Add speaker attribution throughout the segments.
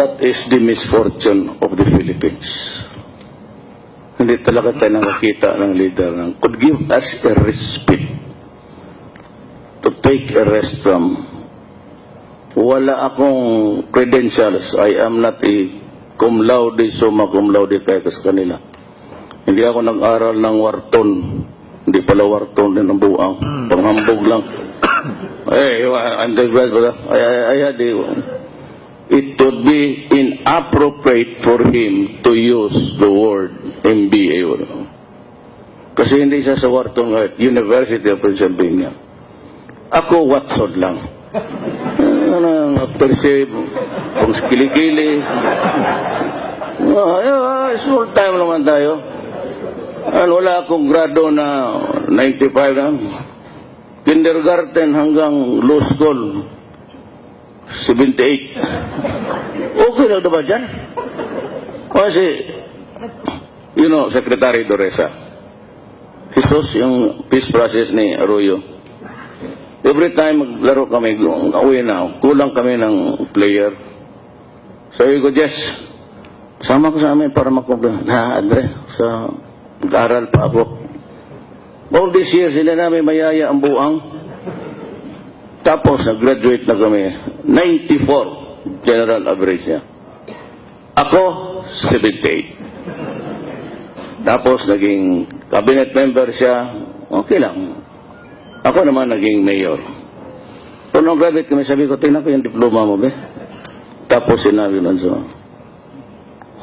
Speaker 1: That is the misfortune of the Philippines. Hindi talaga tayo nakakita ng leader ng could give us a respite to take a rest from. Wala akong credentials. I am not a cum laude, summa cum laude kaya sa kanila. Hindi ako nag-aral ng Wharton. Hindi pala Wharton din ang buang. Panghambog lang. Hey, undergraduate. I had it would be inappropriate for him to use the word MBA. Kasi hindi siya sa Wharton, University of Pennsylvania. Ako, Watson lang. Perceive, kung kilikili. Small time naman tayo. Wala akong grado na 95 lang. Kindergarten hanggang law school, 78. Okay lang diba dyan? Kasi, you know, Secretary Doresa, Jesus, yung peace process ni Arroyo, every time maglaro kami, uwi na, kulang kami ng player. Sabi ko, Jess, sama ko sa amin para makumpleto. Andre, sa mag-aral pa ako. All these years, hindi namin mayaya ang buang. Tapos, nag-graduate na kami. 94 general average niya. Ako, 78. Tapos, naging cabinet member siya. Okay lang. Ako naman naging mayor. So, nung graduate kami, sabi ko, tingnan ko yung diploma mo, be. Tapos, sinabi nun so,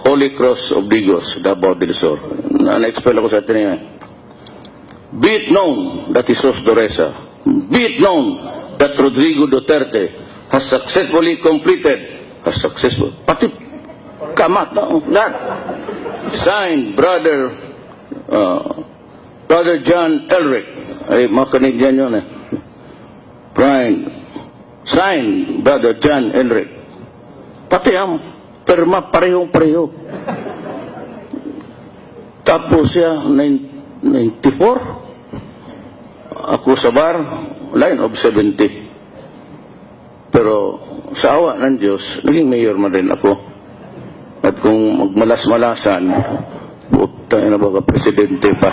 Speaker 1: Holy Cross of Digos, Davao del Sur. Na-expel ako sa tinignan. Be it known that Jesus Doresa, be it known that Rodrigo Duterte has successfully completed, pati kamat, no? Lahat. Signed, Brother John Elric, ay mga Canadian yun signed, Brother John Elric. Pati ang perma parehong-pareho. Tapos siya, 94. Ako sa bar, line of 70. Pero sa awa ng Diyos, naging mayor man rin ako. At kung magmalas-malasan, puta na baka presidente pa.